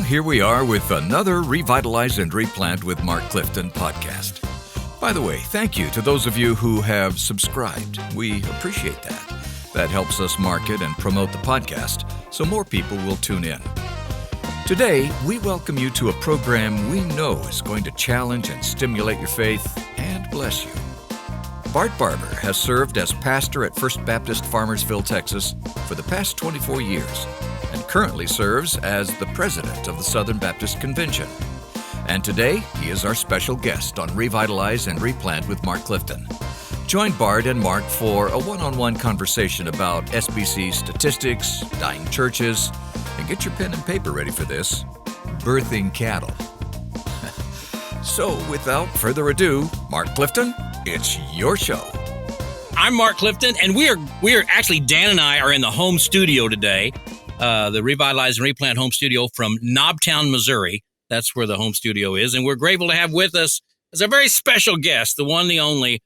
here we are with another Revitalize and Replant with Mark Clifton podcast. By the way, thank you to those of you who have subscribed. We appreciate that. That helps us market and promote the podcast so more people will tune in. Today, we welcome you to a program we know is going to challenge and stimulate your faith and bless you. Bart Barber has served as pastor at First Baptist Farmersville, Texas for the past 24 years and currently serves as the president of the Southern Baptist Convention. And today, he is our special guest on Revitalize and Replant with Mark Clifton. Join Bart and Mark for a one-on-one conversation about SBC statistics, dying churches, and get your pen and paper ready for this, birthing cattle. So, without further ado, Mark Clifton, it's your show. I'm Mark Clifton, and we are actually, Dan and I are in the home studio today, the Revitalize and Replant home studio from Knobtown, Missouri. That's where the home studio is, and we're grateful to have with us as a very special guest, the one, the only,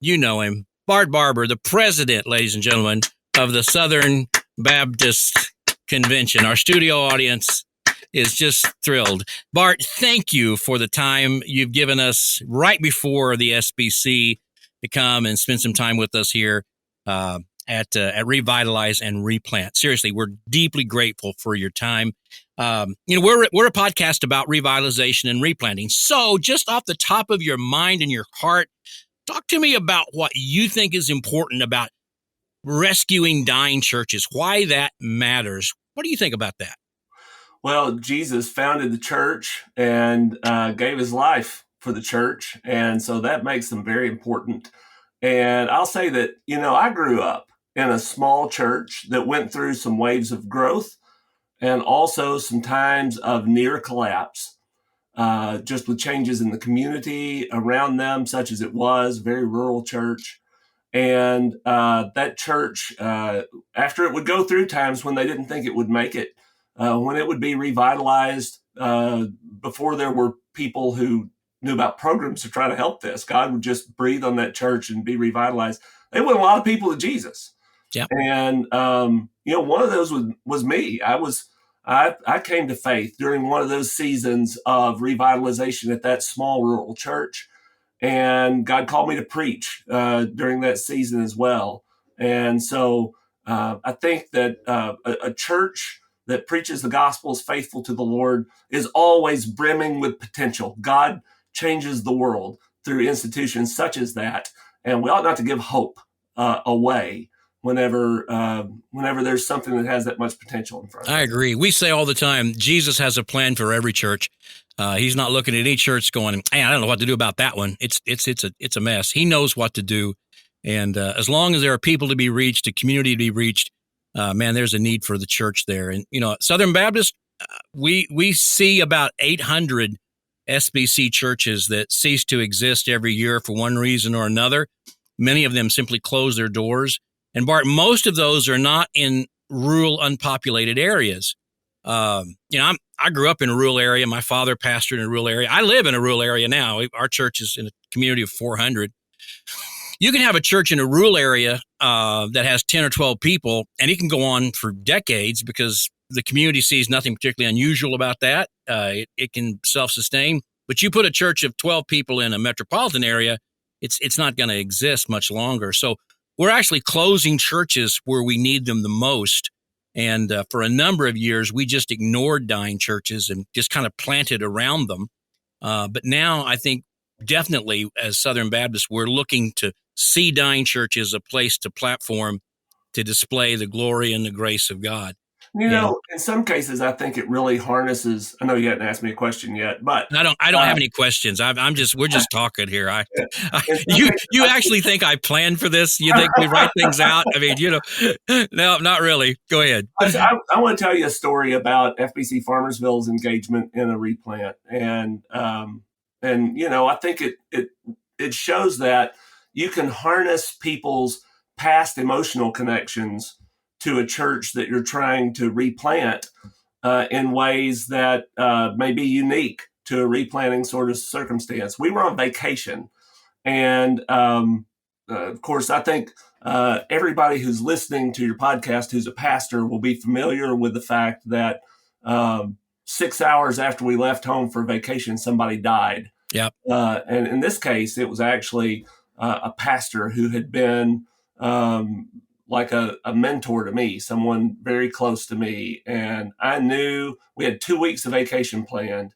you know him, Bart Barber, the president, ladies and gentlemen, of the Southern Baptist Convention. Our studio audience is just thrilled. Bart, thank you for the time you've given us right before the SBC to come and spend some time with us here at Revitalize and Replant. Seriously, we're deeply grateful for your time. We're a podcast about revitalization and replanting. So just off the top of your mind and your heart, talk to me about what you think is important about rescuing dying churches, why that matters. What do you think about that? Well, Jesus founded the church and gave his life for the church. And so that makes them very important. And I'll say that, I grew up in a small church that went through some waves of growth and also some times of near collapse, just with changes in the community around them, such as it was, very rural church. And that church, after it would go through times when they didn't think it would make it, when it would be revitalized, before there were people who knew about programs to try to help this, God would just breathe on that church and be revitalized. They went a lot of people to Jesus. Yeah. And, one of those was me. I came to faith during one of those seasons of revitalization at that small rural church. And God called me to preach during that season as well. And so I think that a church that preaches the gospel, is faithful to the Lord, is always brimming with potential. God changes the world through institutions such as that. And we ought not to give hope away whenever there's something that has that much potential in front of it. I agree. We say all the time, Jesus has a plan for every church. He's not looking at any church going, hey, I don't know what to do about that one. It's a mess. He knows what to do. And as long as there are people to be reached, a community to be reached, there's a need for the church there. And, Southern Baptist, we see about 800 SBC churches that cease to exist every year for one reason or another. Many of them simply close their doors. And Bart, most of those are not in rural, unpopulated areas. I grew up in a rural area. My father pastored in a rural area. I live in a rural area now. Our church is in a community of 400. You can have a church in a rural area that has 10 or 12 people, and it can go on for decades because the community sees nothing particularly unusual about that. It can self-sustain. But you put a church of 12 people in a metropolitan area, it's not going to exist much longer. So we're actually closing churches where we need them the most. And for a number of years, we just ignored dying churches and just kind of planted around them. But now I think definitely as Southern Baptists, we're looking to see dying churches a place to platform to display the glory and the grace of God. In some cases, I think it really harnesses. I know you hadn't asked me a question yet, but I don't have any questions. We're just talking here. You actually think I planned for this? You think we write things out? I mean, no, not really. Go ahead. I want to tell you a story about FBC Farmersville's engagement in a replant, and I think it shows that you can harness people's past emotional connections to a church that you're trying to replant in ways that may be unique to a replanting sort of circumstance. We were on vacation, and of course, I think everybody who's listening to your podcast who's a pastor will be familiar with the fact that 6 hours after we left home for vacation, somebody died. Yep. And in this case, it was actually a pastor who had been like a mentor to me, someone very close to me. And I knew we had 2 weeks of vacation planned,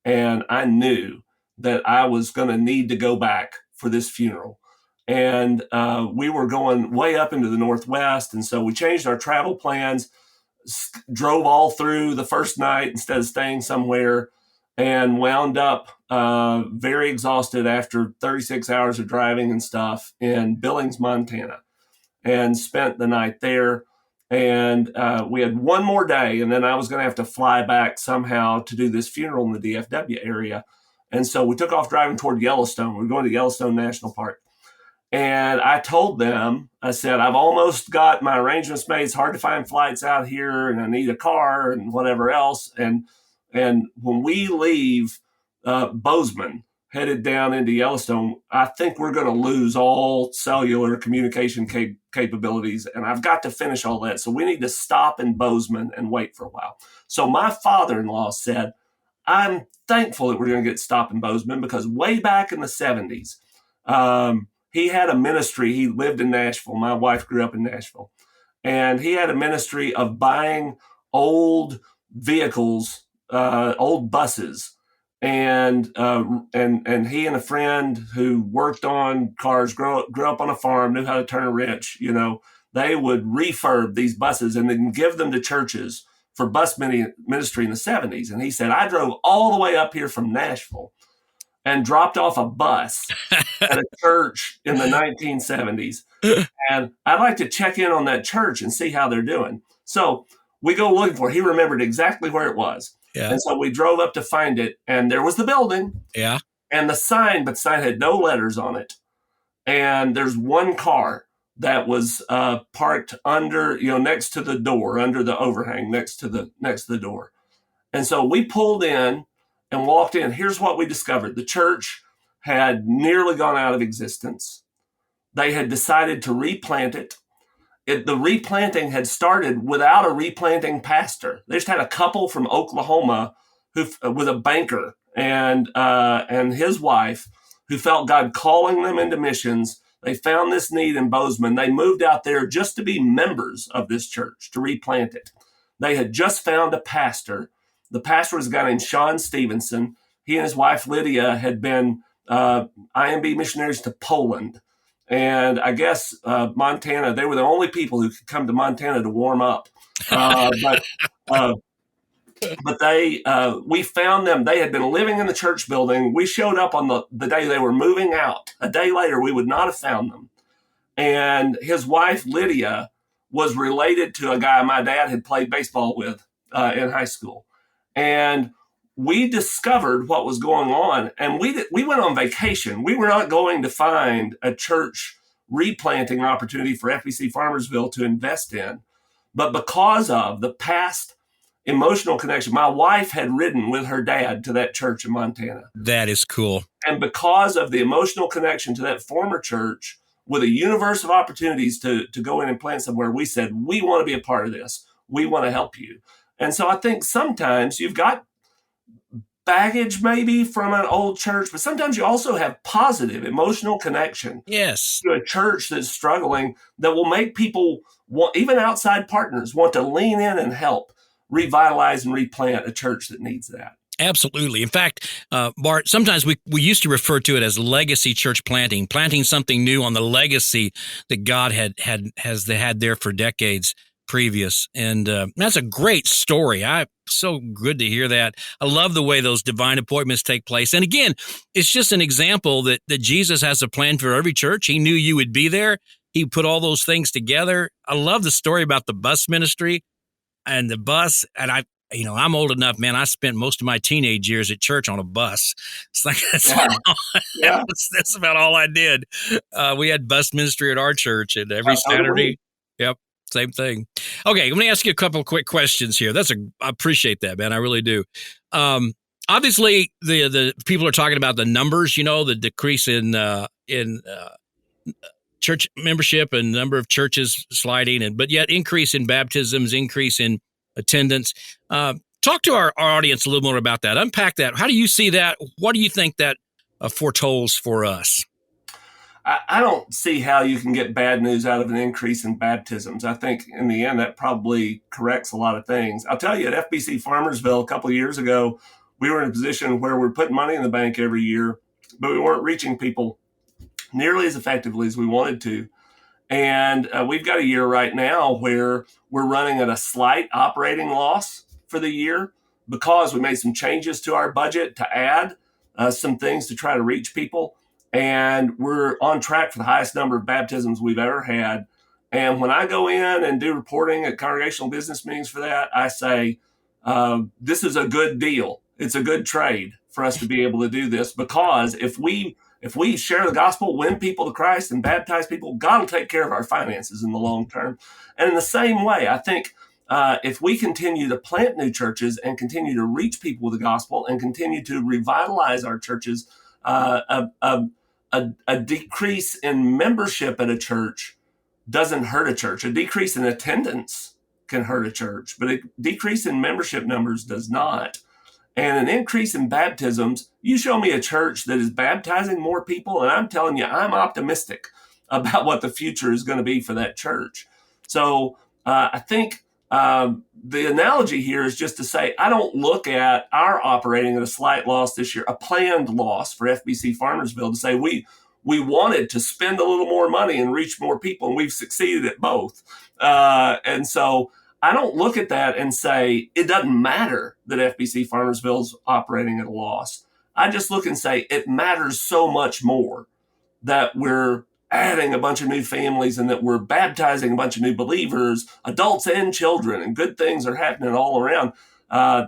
and I knew that I was going to need to go back for this funeral. And we were going way up into the Northwest. And so we changed our travel plans, drove all through the first night instead of staying somewhere, and wound up very exhausted after 36 hours of driving and stuff in Billings, Montana, and spent the night there. And we had one more day, and then I was going to have to fly back somehow to do this funeral in the DFW area. And so we took off driving toward Yellowstone. We were going to Yellowstone National Park. And I told them, I said, I've almost got my arrangements made. It's hard to find flights out here, and I need a car and whatever else. And when we leave Bozeman, headed down into Yellowstone, I think we're going to lose all cellular communication capabilities, and I've got to finish all that. So we need to stop in Bozeman and wait for a while. So my father-in-law said, I'm thankful that we're going to get stopped in Bozeman, because way back in the 70s, he had a ministry. He lived in Nashville. My wife grew up in Nashville. And he had a ministry of buying old vehicles, old buses. And he and a friend who worked on cars, grew up on a farm, knew how to turn a wrench. They would refurb these buses and then give them to churches for bus ministry in the 70s. And he said, I drove all the way up here from Nashville and dropped off a bus at a church in the 1970s. And I'd like to check in on that church and see how they're doing. So we go looking for it. He remembered exactly where it was. Yeah. And so we drove up to find it, and there was the building. Yeah. And the sign, but the sign had no letters on it. And there's one car that was parked under, next to the door, under the overhang, next to the door. And so we pulled in and walked in. Here's what we discovered. The church had nearly gone out of existence. They had decided to replant it. The replanting had started without a replanting pastor. They just had a couple from Oklahoma who with a banker and his wife who felt God calling them into missions. They found this need in Bozeman. They moved out there just to be members of this church, to replant it. They had just found a pastor. The pastor was a guy named Sean Stevenson. He and his wife, Lydia, had been IMB missionaries to Poland. And I guess Montana, they were the only people who could come to Montana to warm up. But we found them. They had been living in the church building. We showed up on the day they were moving out. A day later, we would not have found them. And his wife, Lydia, was related to a guy my dad had played baseball with in high school. And we discovered what was going on, and we went on vacation. We were not going to find a church replanting opportunity for FBC Farmersville to invest in. But because of the past emotional connection, my wife had ridden with her dad to that church in Montana. That is cool. And because of the emotional connection to that former church, with a universe of opportunities to go in and plant somewhere, we said, we want to be a part of this. We want to help you. And so I think sometimes you've got baggage maybe from an old church, but sometimes you also have positive emotional connection Yes. to a church that's struggling that will make people, even outside partners, want to lean in and help revitalize and replant a church that needs that. Absolutely. In fact, Bart, sometimes we used to refer to it as legacy church planting something new on the legacy that God has had there for decades previous. And that's a great story. So good to hear that. I love the way those divine appointments take place. And again, it's just an example that Jesus has a plan for every church. He knew you would be there. He put all those things together. I love the story about the bus ministry and the bus. And I'm old enough, man. I spent most of my teenage years at church on a bus. It's like that's about all I did. We had bus ministry at our church, and every Saturday. Yep, same thing. Okay, let me ask you a couple of quick questions here. I appreciate that, man. I really do. Obviously, the people are talking about the numbers. The decrease in church membership and number of churches sliding, but yet increase in baptisms, increase in attendance. Talk Talk to our audience a little more about that. Unpack that. How do you see that? What do you think that foretells for us? I don't see how you can get bad news out of an increase in baptisms. I think in the end, that probably corrects a lot of things. I'll tell you, at FBC Farmersville a couple of years ago, we were in a position where we're putting money in the bank every year, but we weren't reaching people nearly as effectively as we wanted to. And we've got a year right now where we're running at a slight operating loss for the year because we made some changes to our budget to add some things to try to reach people. And we're on track for the highest number of baptisms we've ever had. And when I go in and do reporting at congregational business meetings for that, I say, this is a good deal. It's a good trade for us to be able to do this, because if we share the gospel, win people to Christ, and baptize people, God will take care of our finances in the long term. And in the same way, I think if we continue to plant new churches and continue to reach people with the gospel and continue to revitalize our churches, a decrease in membership at a church doesn't hurt a church. A decrease in attendance can hurt a church, but a decrease in membership numbers does not. And an increase in baptisms, you show me a church that is baptizing more people, and I'm telling you, I'm optimistic about what the future is going to be for that church. So I think the analogy here is just to say, I don't look at our operating at a slight loss this year, a planned loss for FBC Farmersville, to say we wanted to spend a little more money and reach more people, and we've succeeded at both. And so I don't look at that and say, it doesn't matter that FBC Farmersville's operating at a loss. I just look and say, it matters so much more that we're adding a bunch of new families and that we're baptizing a bunch of new believers, adults and children, and good things are happening all around.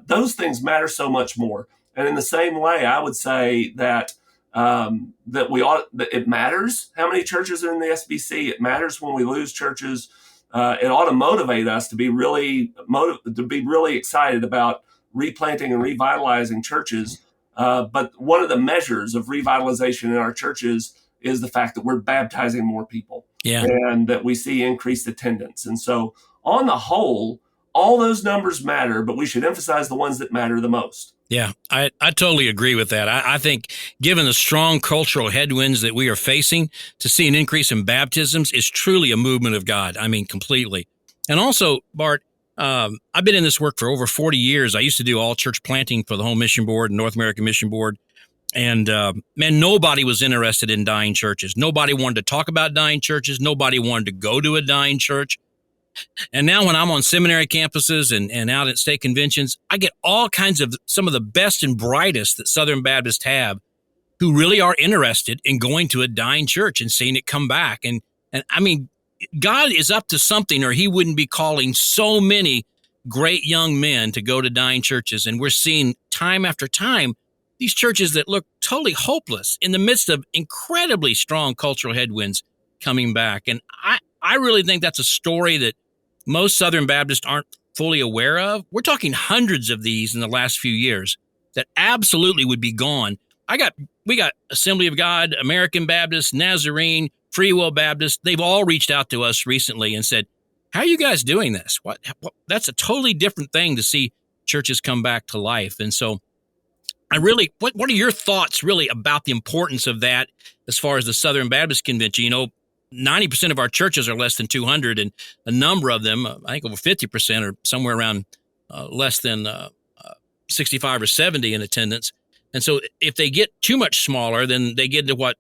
Those things matter so much more. And in the same way, I would say that that it matters how many churches are in the SBC. It matters when we lose churches. It ought to motivate us to be really excited about replanting and revitalizing churches. But one of the measures of revitalization in our churches is the fact that we're baptizing more people, and that we see increased attendance. And so on the whole, all those numbers matter, but we should emphasize the ones that matter the most. Yeah, I totally agree with that. I think given the strong cultural headwinds that we are facing, to see an increase in baptisms is truly a movement of God. I mean, completely. And also, Bart, I've been in this work for over 40 years. I used to do all church planting for the Home Mission Board and North American Mission Board. And man, nobody was interested in dying churches. Nobody wanted to talk about dying churches. Nobody wanted to go to a dying church. And now when I'm on seminary campuses and out at state conventions, I get all kinds of some of the best and brightest that Southern Baptists have who really are interested in going to a dying church and seeing it come back. And I mean, God is up to something, or he wouldn't be calling so many great young men to go to dying churches. And we're seeing time after time these churches that look totally hopeless in the midst of incredibly strong cultural headwinds coming back. And I really think that's a story that most Southern Baptists aren't fully aware of. We're talking hundreds of these in the last few years that absolutely would be gone. We got Assembly of God, American Baptist, Nazarene, Free Will Baptist. They've all reached out to us recently and said, how are you guys doing this? What that's a totally different thing to see churches come back to life. And so what are your thoughts really about the importance of that as far as the Southern Baptist Convention? You know, 90% of our churches are less than 200, and a number of them, I think over 50%, are somewhere around less than 65 or 70 in attendance. And so if they get too much smaller, then they get into what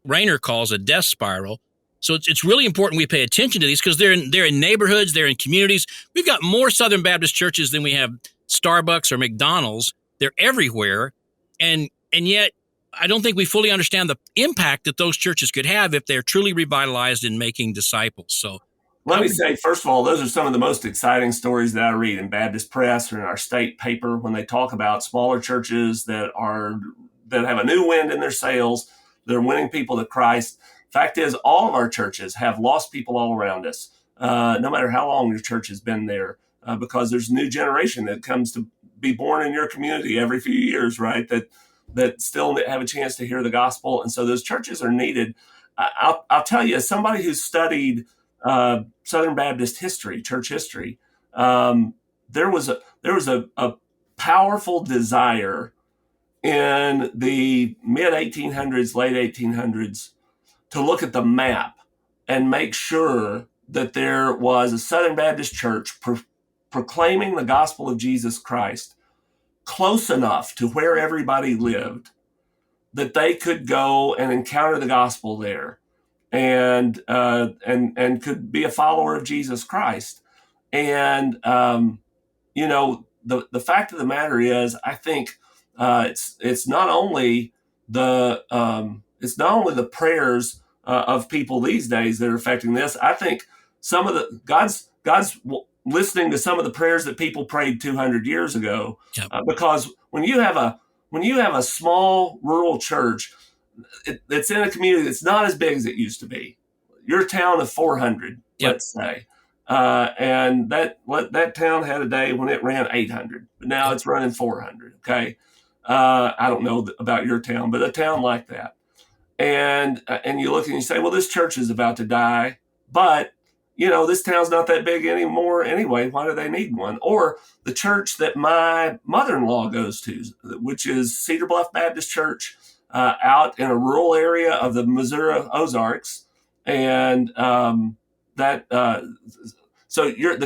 Rayner calls a death spiral. So it's really important we pay attention to these, because they're in neighborhoods, they're in communities. We've got more Southern Baptist churches than we have Starbucks or McDonald's. They're everywhere. And yet I don't think we fully understand the impact that those churches could have if they're truly revitalized in making disciples. So let me say, first of all, those are some of the most exciting stories that I read in Baptist Press or in our state paper when they talk about smaller churches that have a new wind in their sails. They're winning people to Christ. Fact is, all of our churches have lost people all around us, no matter how long your church has been there, because there's a new generation that comes to be born in your community every few years, right? That still have a chance to hear the gospel. And so those churches are needed. I'll tell you, as somebody who's studied Southern Baptist history, church history, there was a powerful desire in the mid 1800s, late 1800s, to look at the map and make sure that there was a Southern Baptist church proclaiming the gospel of Jesus Christ close enough to where everybody lived that they could go and encounter the gospel there, and could be a follower of Jesus Christ. And the fact of the matter is, I think it's not only the prayers of people these days that are affecting this. I think some of the God's listening to some of the prayers that people prayed 200 years ago, Yep. Because when you have a small rural church that's in a community that's not as big as it used to be, your town of 400, Yep. let's say, and that town had a day when it ran 800, but now it's running 400. Okay, I don't know about your town, but a town like that, and you look and you say, well, this church is about to die, but this town's not that big anymore anyway. Why do they need one? Or the church that my mother-in-law goes to, which is Cedar Bluff Baptist Church, out in a rural area of the Missouri Ozarks, and so the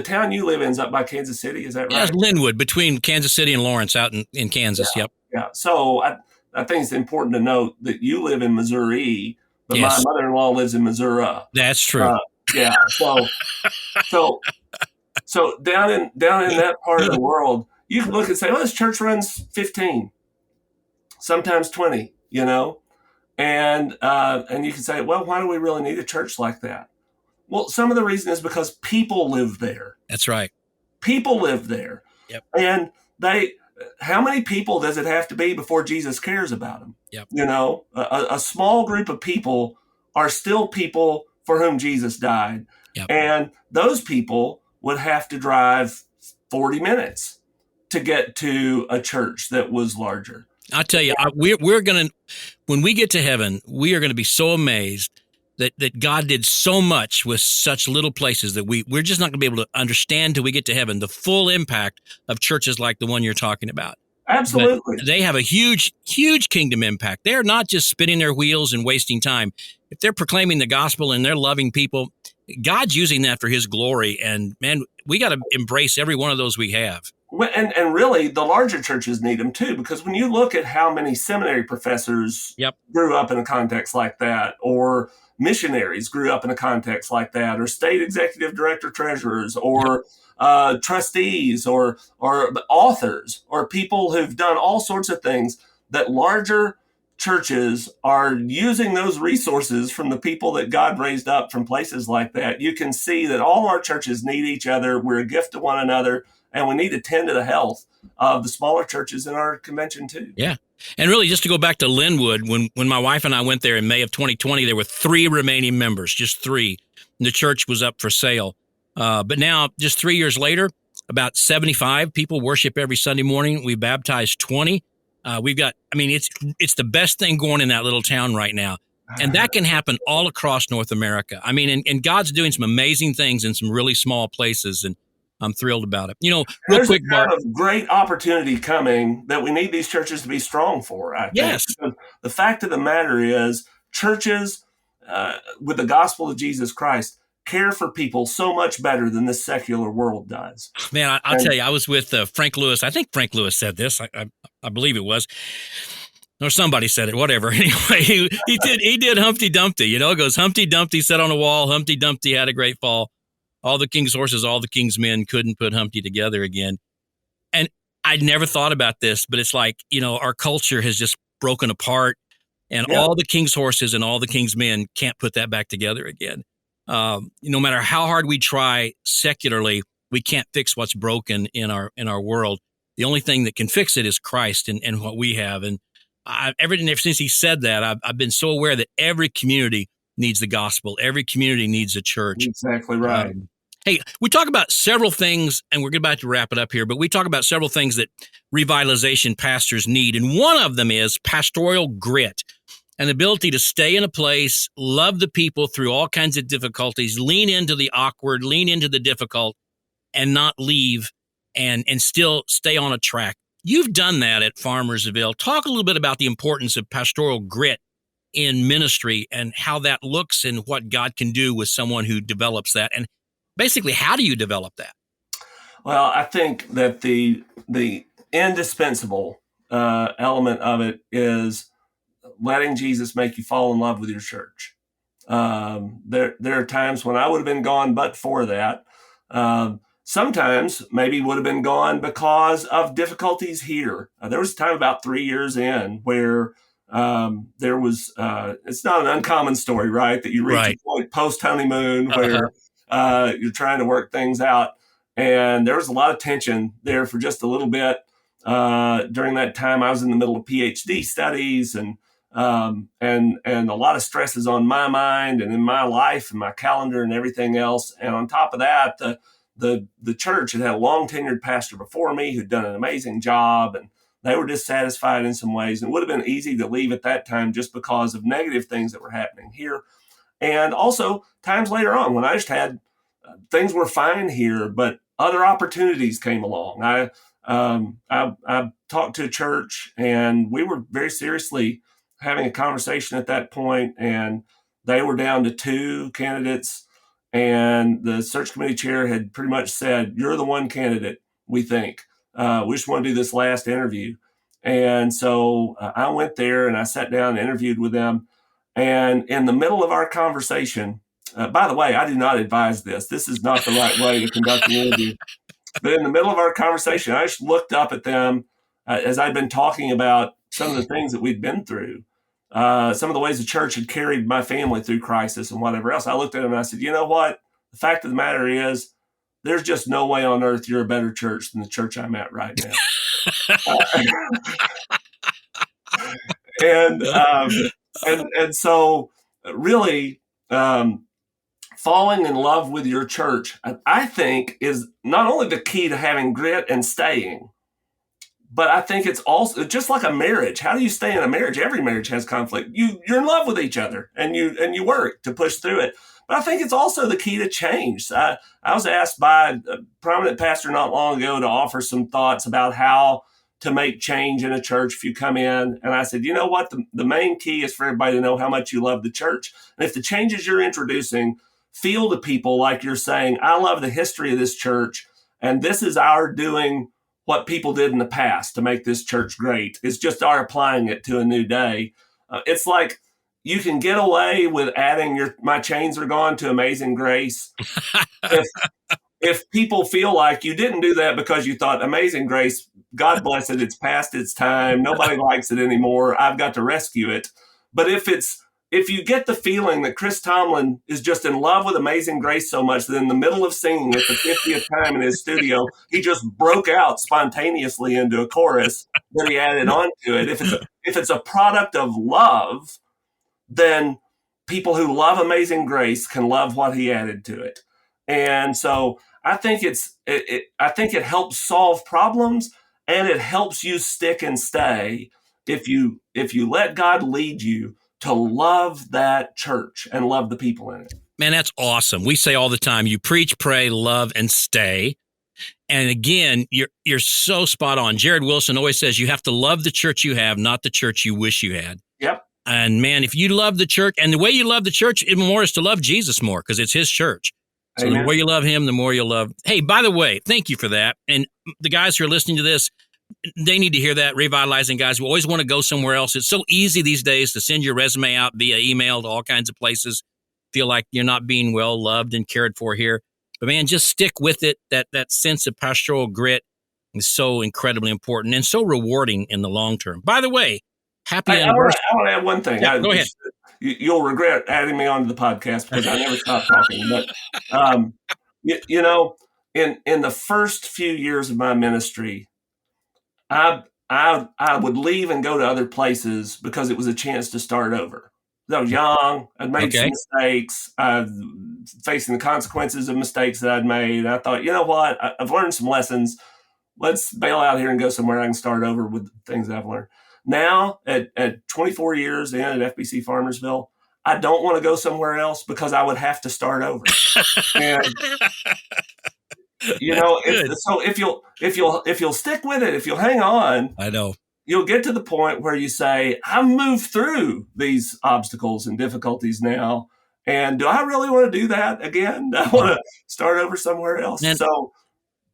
town you live in is up by Kansas City, is that right? Yeah, it's Linwood, between Kansas City and Lawrence, out in Kansas. Yeah. Yep. Yeah. So I think it's important to note that you live in Missouri, but Yes. my mother-in-law lives in Missouri. That's true. Yeah. So down in that part of the world, you can look and say, "Oh, this church runs 15, sometimes 20," and you can say, "Well, why do we really need a church like that?" Well, some of the reason is because people live there. That's right. People live there. Yep. And how many people does it have to be before Jesus cares about them? Yep. A small group of people are still people for whom Jesus died. Yep. And those people would have to drive 40 minutes to get to a church that was larger. I'll tell you, we're going to, when we get to heaven, we are going to be so amazed that God did so much with such little places that we're just not going to be able to understand till we get to heaven the full impact of churches like the one you're talking about. Absolutely. But they have a huge, huge kingdom impact. They're not just spinning their wheels and wasting time. If they're proclaiming the gospel and they're loving people, God's using that for his glory. And man, we got to embrace every one of those we have. And really, the larger churches need them too, because when you look at how many seminary professors grew up in a context like that, or missionaries grew up in a context like that, or state executive director treasurers, or trustees, or authors, or people who've done all sorts of things, that larger churches are using those resources from the people that God raised up from places like that. You can see that all our churches need each other. We're a gift to one another, and we need to tend to the health of the smaller churches in our convention too. Yeah. And really, just to go back to Linwood, when my wife and I went there in May of 2020, there were 3 remaining members, just 3. And the church was up for sale. But now, just 3 years later, about 75 people worship every Sunday morning. We baptized 20. We've got, it's the best thing going in that little town right now. And that can happen all across North America. And God's doing some amazing things in some really small places. And I'm thrilled about it. Real There's quick, a kind Bart. of great opportunity coming that we need these churches to be strong for, I think. Yes. Because the fact of the matter is, churches with the gospel of Jesus Christ care for people so much better than this secular world does. Man, I'll tell you, I was with Frank Lewis. I think Frank Lewis said this. I believe it was. Or somebody said it, whatever. Anyway, he did Humpty Dumpty. It goes, Humpty Dumpty sat on a wall. Humpty Dumpty had a great fall. All the king's horses, all the king's men couldn't put Humpty together again. And I'd never thought about this, but it's like, our culture has just broken apart, and all the king's horses and all the king's men can't put that back together again. No matter how hard we try secularly, we can't fix what's broken in our world. The only thing that can fix it is Christ and what we have. And ever since he said that, I've been so aware that every community needs the gospel. Every community needs a church. Exactly right. Hey, we talk about several things, and we're about to wrap it up here, but we talk about several things that revitalization pastors need. And one of them is pastoral grit, an ability to stay in a place, love the people through all kinds of difficulties, lean into the awkward, lean into the difficult, and not leave and still stay on a track. You've done that at Farmersville. Talk a little bit about the importance of pastoral grit in ministry and how that looks and what God can do with someone who develops that. And basically, how do you develop that? Well, I think that the indispensable element of it is letting Jesus make you fall in love with your church. There are times when I would have been gone but for that. Sometimes maybe would have been gone because of difficulties here. There was a time about 3 years in where there was, it's not an uncommon story, right? That you reach a point post honeymoon where you're trying to work things out. And there was a lot of tension there for just a little bit. During that time, I was in the middle of PhD studies and a lot of stresses on my mind and in my life and my calendar and everything else. And on top of that, the church had a long tenured pastor before me who'd done an amazing job, and they were dissatisfied in some ways. And it would have been easy to leave at that time just because of negative things that were happening here. And also times later on when I just had things were fine here, but other opportunities came along. I talked to a church, and we were very seriously having a conversation at that point, and they were down to 2 candidates, and the search committee chair had pretty much said, "You're the one candidate we think. We just want to do this last interview." And so I went there and I sat down and interviewed with them. And in the middle of our conversation, by the way, I do not advise this. This is not the right way to conduct an interview. But in the middle of our conversation, I just looked up at them as I'd been talking about some of the things that we'd been through, some of the ways the church had carried my family through crisis and whatever else. I looked at them and I said, "You know what? The fact of the matter is, there's just no way on earth you're a better church than the church I'm at right now." And so really, falling in love with your church, I think, is not only the key to having grit and staying, but I think it's also just like a marriage. How do you stay in a marriage? Every marriage has conflict. You're in love with each other, and you work to push through it. But I think it's also the key to change. I was asked by a prominent pastor not long ago to offer some thoughts about how to make change in a church if you come in. And I said, you know what? The main key is for everybody to know how much you love the church. And if the changes you're introducing feel to people like you're saying, "I love the history of this church, and this is our doing what people did in the past to make this church great. It's just our applying it to a new day." It's like you can get away with adding "My chains are gone" to Amazing Grace. If people feel like you didn't do that because you thought Amazing Grace, God bless it, it's past its time, nobody likes it anymore, I've got to rescue it. But if you get the feeling that Chris Tomlin is just in love with Amazing Grace so much that in the middle of singing it the 50th time in his studio, he just broke out spontaneously into a chorus that he added on to it. If it's a product of love, then people who love Amazing Grace can love what he added to it. And so I think I think it helps solve problems, and it helps you stick and stay if you let God lead you to love that church and love the people in it. Man, that's awesome. We say all the time, you preach, pray, love, and stay. And again, you're so spot on. Jared Wilson always says you have to love the church you have, not the church you wish you had. Yep. And man, if you love the church, and the way you love the church even more is to love Jesus more, because it's his church. So Amen. The more you love him, the more you'll love. Hey, by the way, thank you for that. And the guys who are listening to this, they need to hear that. Revitalizing guys who always want to go somewhere else. It's so easy these days to send your resume out via email to all kinds of places. Feel like you're not being well loved and cared for here. But man, just stick with it. That sense of pastoral grit is so incredibly important and so rewarding in the long term. By the way, happy anniversary. I want to add one thing. Yeah, go ahead. You'll regret adding me onto the podcast because I never stopped talking. But you know, in the first few years of my ministry, I would leave and go to other places because it was a chance to start over. I was young. I'd made some mistakes. Facing the consequences of mistakes that I'd made. I thought, you know what? I've learned some lessons. Let's bail out here and go somewhere I can start over with the things I've learned. Now, at 24 years in at FBC Farmersville, I don't want to go somewhere else because I would have to start over. Good. So if you'll stick with it, if you'll hang on, I know. you'll get to the point where you say, I've moved through these obstacles and difficulties now. And do I really want to do that again? I want to start over somewhere else. And So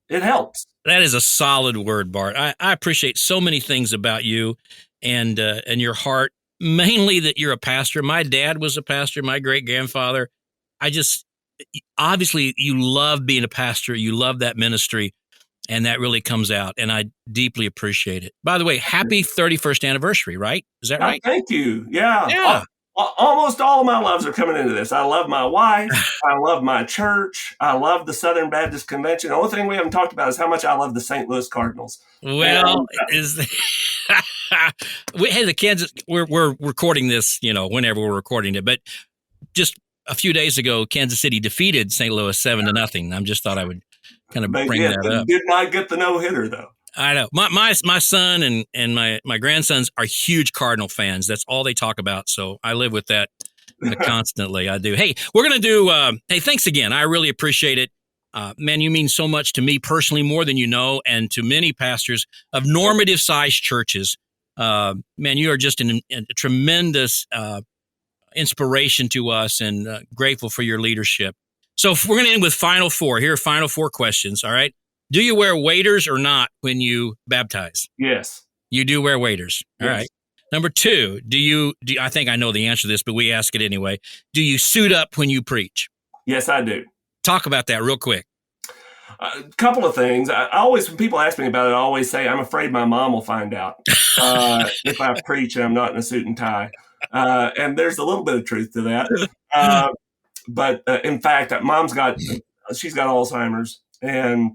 it helps. that is a solid word, Bart. I appreciate so many things about you and your heart, mainly that you're a pastor. My dad was a pastor, my great grandfather. I just, obviously, you love being a pastor. You love that ministry. And that really comes out. And I deeply appreciate it. By the way, happy 31st anniversary, right? Is that right? Thank you. Yeah. Yeah. Almost all of my loves are coming into this. I love my wife. I love my church. I love the Southern Baptist Convention. The only thing we haven't talked about is how much I love the St. Louis Cardinals. Well, hey, the Kansas, we're recording this, whenever we're recording it, but just a few days ago, Kansas City defeated St. Louis 7-0. I just thought I would kind of bring that up. Did not get the no-hitter, though. I know. My son and my grandsons are huge Cardinal fans. That's all they talk about. So I live with that constantly. I do. Hey, we're going to do, hey, thanks again. I really appreciate it. Man, you mean so much to me personally, more than you know, and to many pastors of normative sized churches. Man, you are just a tremendous inspiration to us, and grateful for your leadership. So we're going to end with final four. Here are final four questions. All right. Do you wear waders or not when you baptize? Yes. You do wear waders. All right. Number two, do you, I think I know the answer to this, but we ask it anyway. Do you suit up when you preach? Yes, I do. Talk about that real quick. A couple of things. I always, when people ask me about it, I always say, I'm afraid my mom will find out if I preach and I'm not in a suit and tie. And there's a little bit of truth to that. But in fact, she's got Alzheimer's and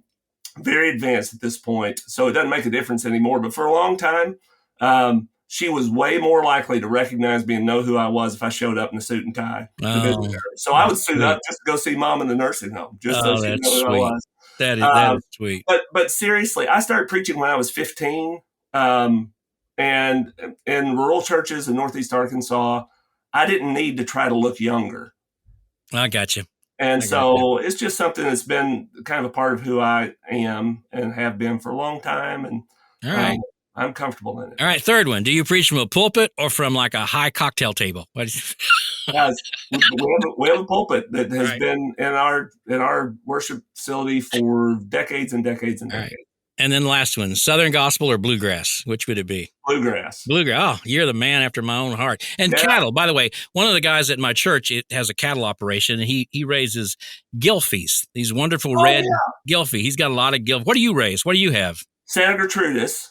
very advanced at this point. So it doesn't make a difference anymore. But for a long time, she was way more likely to recognize me and know who I was if I showed up in a suit and tie to visit her. So I would suit up just to go see mom in the nursing home, just so she knew who I was. That is sweet. But seriously, I started preaching when I was 15. And in rural churches in Northeast Arkansas, I didn't need to try to look younger. I got you. And so it's just something that's been kind of a part of who I am and have been for a long time. And all right. I'm comfortable in it. All right. Third one. Do you preach from a pulpit or from like a high cocktail table? Yes, we have a pulpit that has been in our worship facility for decades and decades and decades. Right. And then the last one, Southern gospel or bluegrass? Which would it be? Bluegrass. Bluegrass. Oh, you're the man after my own heart. And cattle, by the way, one of the guys at my church, it has a cattle operation, and he raises gilfies, these wonderful red gilfie. He's got a lot of gilf. What do you raise? What do you have? Santa Gertrudis,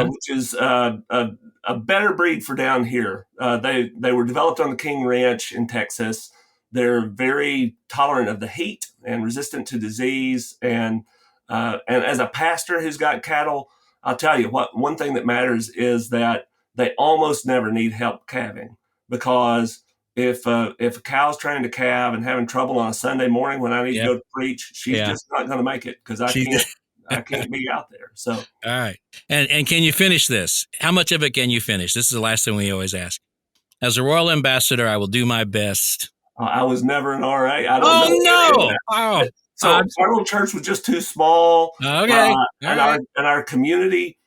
which is a better breed for down here. They were developed on the King Ranch in Texas. They're very tolerant of the heat and resistant to disease. And as a pastor who's got cattle, I'll tell you what, one thing that matters is that they almost never need help calving, because if a cow's trying to calve and having trouble on a Sunday morning when I need to go to preach, she's just not going to make it, because I can't be out there. So, all right. And can you finish this? How much of it can you finish? This is the last thing we always ask. As a royal ambassador, I will do my best. I was never an RA. I don't know. No. Oh, so our little church was just too small. Okay. And our community,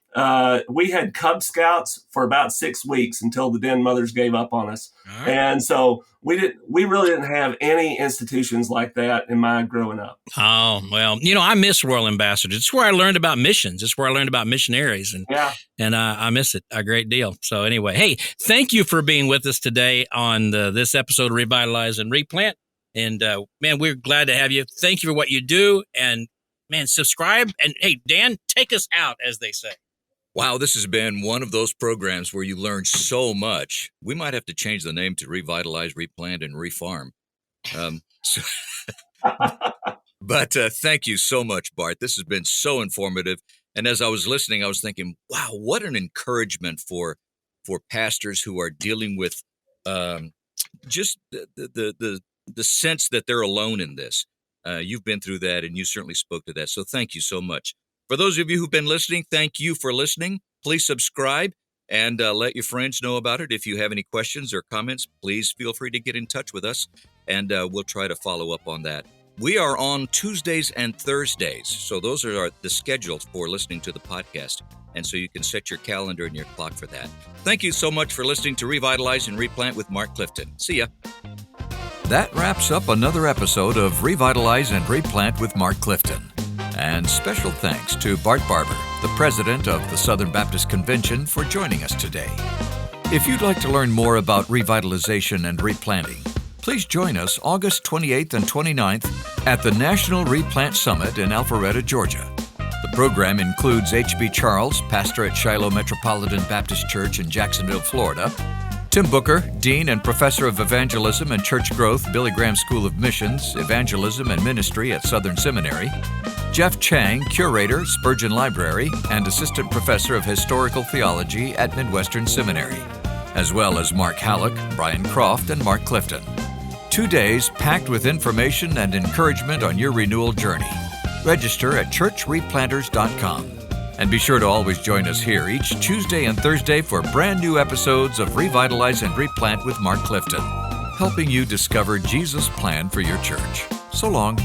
we had Cub Scouts for about 6 weeks until the den mothers gave up on us. Right. And so we really didn't have any institutions like that in my growing up. Oh, well, I miss Royal Ambassadors. It's where I learned about missions. It's where I learned about missionaries. And I miss it a great deal. So anyway, hey, thank you for being with us today on this episode of Revitalize and Replant. And man, we're glad to have you. Thank you for what you do. And man, subscribe. And hey, Dan, take us out, as they say. Wow, this has been one of those programs where you learn so much. We might have to change the name to Revitalize, Replant, and Refarm. But thank you so much, Bart. This has been so informative. And as I was listening, I was thinking, wow, what an encouragement for pastors who are dealing with just the sense that they're alone in this. You've been through that, and you certainly spoke to that. So thank you so much. For those of you who've been listening, thank you for listening. Please subscribe and let your friends know about it. If you have any questions or comments, please feel free to get in touch with us, and we'll try to follow up on that. We are on Tuesdays and Thursdays, so those are the schedules for listening to the podcast, and so you can set your calendar and your clock for that. Thank you so much for listening to Revitalize and Replant with Mark Clifton. See ya. That wraps up another episode of Revitalize and Replant with Mark Clifton. And special thanks to Bart Barber, the president of the Southern Baptist Convention, for joining us today. If you'd like to learn more about revitalization and replanting, please join us August 28th and 29th at the National Replant Summit in Alpharetta, Georgia. The program includes H.B. Charles, pastor at Shiloh Metropolitan Baptist Church in Jacksonville, Florida; Tim Booker, Dean and Professor of Evangelism and Church Growth, Billy Graham School of Missions, Evangelism and Ministry at Southern Seminary; Jeff Chang, Curator, Spurgeon Library, and Assistant Professor of Historical Theology at Midwestern Seminary, as well as Mark Halleck, Brian Croft, and Mark Clifton. 2 days packed with information and encouragement on your renewal journey. Register at churchreplanters.com. And be sure to always join us here each Tuesday and Thursday for brand new episodes of Revitalize and Replant with Mark Clifton, helping you discover Jesus' plan for your church. So long.